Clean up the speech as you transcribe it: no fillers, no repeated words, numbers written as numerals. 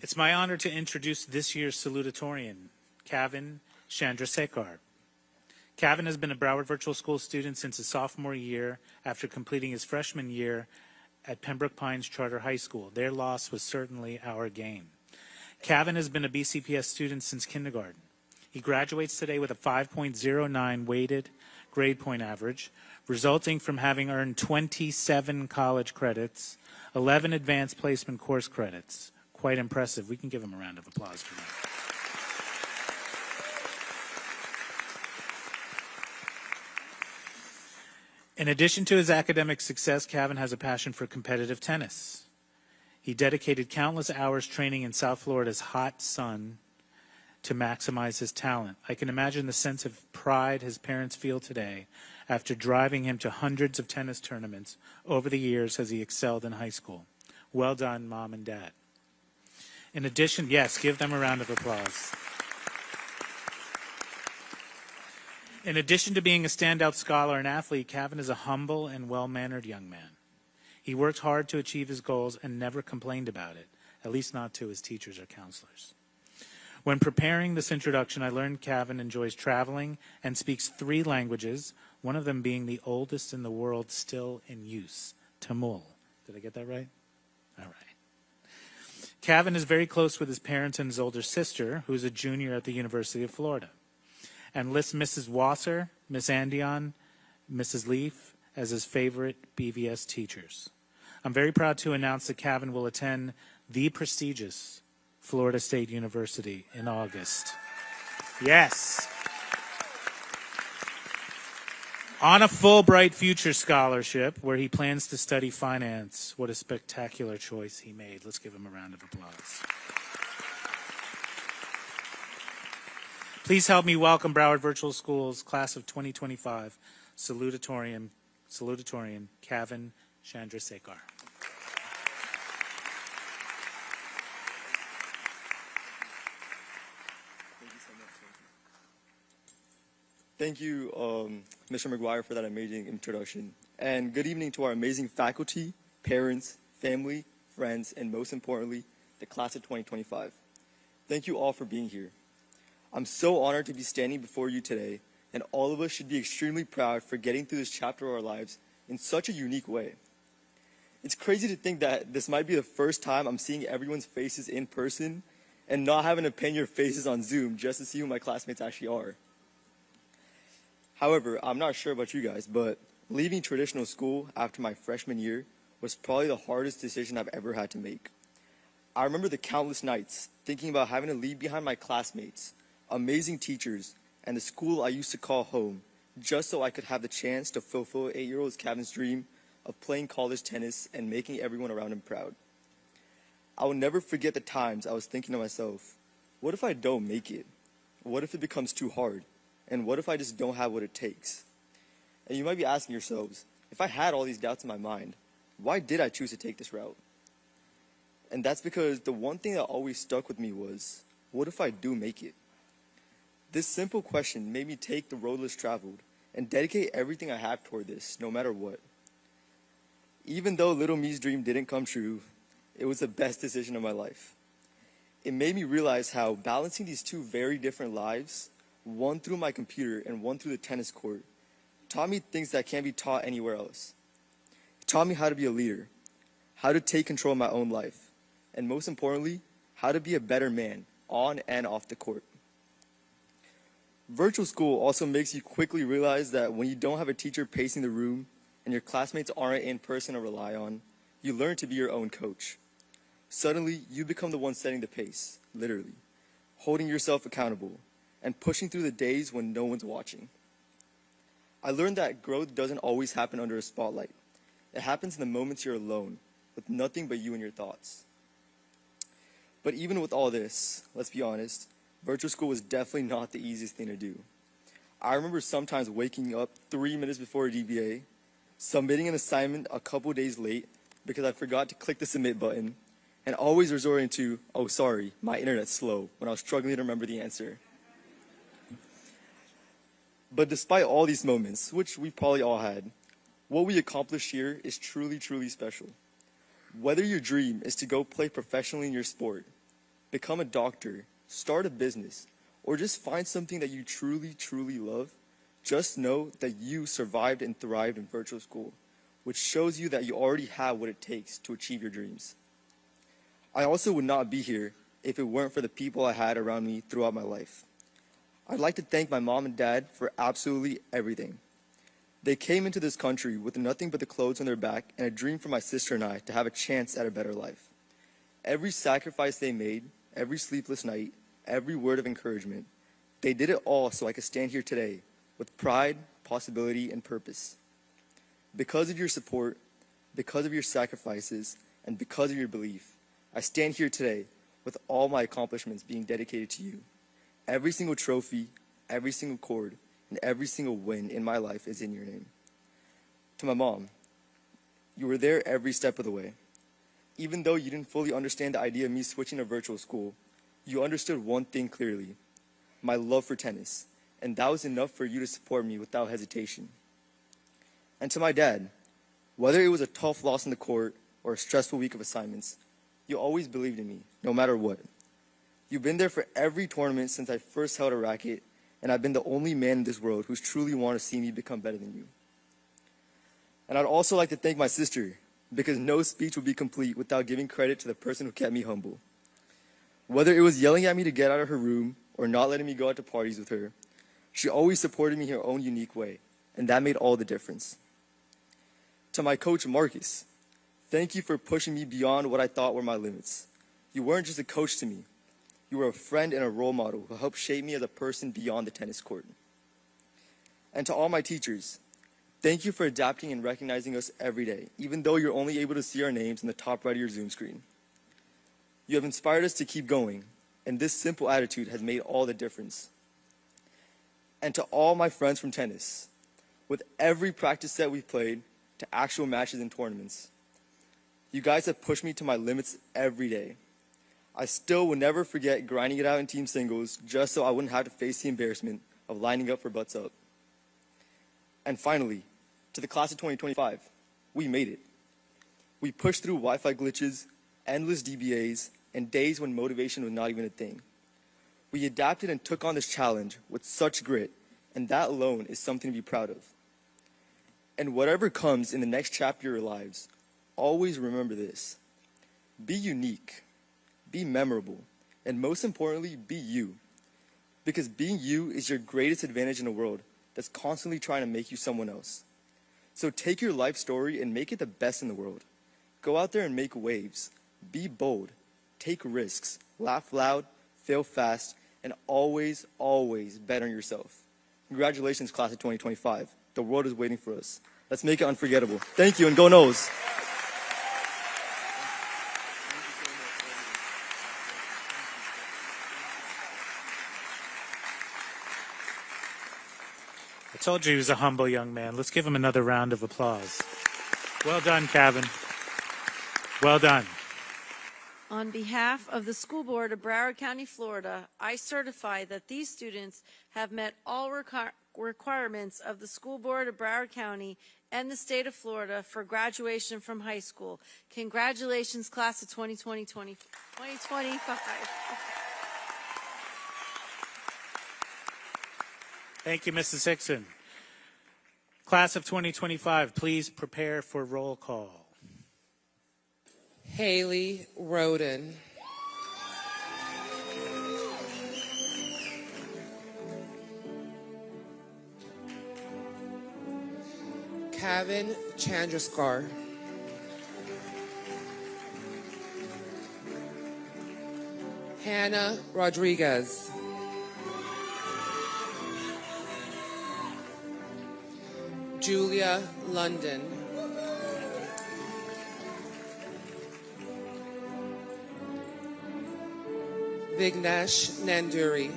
It's my honor to introduce this year's salutatorian, Kavin Chandrasekhar. Kavin has been a Broward Virtual School student since his sophomore year after completing his freshman year at Pembroke Pines Charter High School. Their loss was certainly our gain. Kavin has been a BCPS student since kindergarten. He graduates today with a 5.09 weighted grade point average, resulting from having earned 27 college credits, 11 advanced placement course credits. Quite impressive. We can give him a round of applause for that. In addition to his academic success, Kavin has a passion for competitive tennis. He dedicated countless hours training in South Florida's hot sun to maximize his talent. I can imagine the sense of pride his parents feel today after driving him to hundreds of tennis tournaments over the years as he excelled in high school. Well done, Mom and Dad. In addition, yes, give them a round of applause. In addition to being a standout scholar and athlete, Kavin is a humble and well-mannered young man. He worked hard to achieve his goals and never complained about it, at least not to his teachers or counselors. When preparing this introduction, I learned Kavin enjoys traveling and speaks 3 languages, one of them being the oldest in the world still in use, Tamil. Did I get that right? All right. Kavin is very close with his parents and his older sister, who is a junior at the University of Florida, and lists Mrs. Wasser, Miss Andion, Mrs. Leaf as his favorite BVS teachers. I'm very proud to announce that Kavin will attend the prestigious Florida State University in August. Yes. On a Fulbright Future Scholarship, where he plans to study finance. What a spectacular choice he made. Let's give him a round of applause. Please help me welcome Broward Virtual School's class of 2025 salutatorian Kavin Chandrasekhar. Thank you, Mr. McGuire, for that amazing introduction. And good evening to our amazing faculty, parents, family, friends, and most importantly, the class of 2025. Thank you all for being here. I'm so honored to be standing before you today, and all of us should be extremely proud for getting through this chapter of our lives in such a unique way. It's crazy to think that this might be the first time I'm seeing everyone's faces in person and not having to pin your faces on Zoom just to see who my classmates actually are. However, I'm not sure about you guys, but leaving traditional school after my freshman year was probably the hardest decision I've ever had to make. I remember the countless nights thinking about having to leave behind my classmates, amazing teachers, and the school I used to call home, just so I could have the chance to fulfill 8-year-old Kavin's dream of playing college tennis and making everyone around him proud. I will never forget the times I was thinking to myself, what if I don't make it? What if it becomes too hard? And what if I just don't have what it takes? And you might be asking yourselves, if I had all these doubts in my mind, why did I choose to take this route? And that's because the one thing that always stuck with me was, what if I do make it? This simple question made me take the road less traveled and dedicate everything I have toward this, no matter what. Even though little me's dream didn't come true, it was the best decision of my life. It made me realize how balancing these two very different lives, one through my computer and one through the tennis court, taught me things that can't be taught anywhere else. It taught me how to be a leader, how to take control of my own life, and most importantly, how to be a better man on and off the court. Virtual school also makes you quickly realize that when you don't have a teacher pacing the room and your classmates aren't in person to rely on, you learn to be your own coach. Suddenly, you become the one setting the pace, literally, holding yourself accountable, and pushing through the days when no one's watching. I learned that growth doesn't always happen under a spotlight. It happens in the moments you're alone, with nothing but you and your thoughts. But even with all this, let's be honest, virtual school was definitely not the easiest thing to do. I remember sometimes waking up 3 minutes before a DBA, submitting an assignment a couple days late because I forgot to click the submit button, and always resorting to, oh sorry, my internet's slow, when I was struggling to remember the answer. But despite all these moments, which we probably all had, what we accomplished here is truly, truly special. Whether your dream is to go play professionally in your sport, become a doctor, start a business, or just find something that you truly, truly love, just know that you survived and thrived in virtual school, which shows you that you already have what it takes to achieve your dreams. I also would not be here if it weren't for the people I had around me throughout my life. I'd like to thank my mom and dad for absolutely everything. They came into this country with nothing but the clothes on their back and a dream for my sister and I to have a chance at a better life. Every sacrifice they made, every sleepless night, every word of encouragement, they did it all so I could stand here today with pride, possibility, and purpose. Because of your support, because of your sacrifices, and because of your belief, I stand here today with all my accomplishments being dedicated to you. Every single trophy, every single cord, and every single win in my life is in your name. To my mom, you were there every step of the way. Even though you didn't fully understand the idea of me switching to virtual school, you understood one thing clearly: my love for tennis, and that was enough for you to support me without hesitation. And to my dad, whether it was a tough loss in the court or a stressful week of assignments, you always believed in me, no matter what. You've been there for every tournament since I first held a racket, and I've been the only man in this world who's truly wanted to see me become better than you. And I'd also like to thank my sister, because no speech would be complete without giving credit to the person who kept me humble. Whether it was yelling at me to get out of her room or not letting me go out to parties with her, she always supported me in her own unique way, and that made all the difference. To my coach, Marcus, thank you for pushing me beyond what I thought were my limits. You weren't just a coach to me. You were a friend and a role model who helped shape me as a person beyond the tennis court. And to all my teachers, thank you for adapting and recognizing us every day, even though you're only able to see our names in the top right of your Zoom screen. You have inspired us to keep going, and this simple attitude has made all the difference. And to all my friends from tennis, with every practice set we've played to actual matches and tournaments, you guys have pushed me to my limits every day. I still will never forget grinding it out in team singles just so I wouldn't have to face the embarrassment of lining up for butts up. And finally, to the class of 2025, we made it. We pushed through Wi-Fi glitches, endless DBAs, and days when motivation was not even a thing. We adapted and took on this challenge with such grit, and that alone is something to be proud of. And whatever comes in the next chapter of your lives, always remember this: be unique, be memorable, and most importantly, be you. Because being you is your greatest advantage in a world that's constantly trying to make you someone else. So take your life story and make it the best in the world. Go out there and make waves. Be bold. Take risks. Laugh loud. Fail fast. And always, always bet on yourself. Congratulations, class of 2025. The world is waiting for us. Let's make it unforgettable. Thank you, and go Noles. I told you he was a humble young man. Let's give him another round of applause. Well done, Kavin. Well done. On behalf of the School Board of Broward County, Florida, I certify that these students have met all requirements of the School Board of Broward County and the state of Florida for graduation from high school. Congratulations, class of 2025. Thank you, Mrs. Hickson. Class of 2025, please prepare for roll call. Haley Roden. Kavin Chandrasekhar. Hannah Rodriguez. Julia London. Vignesh Nanduri.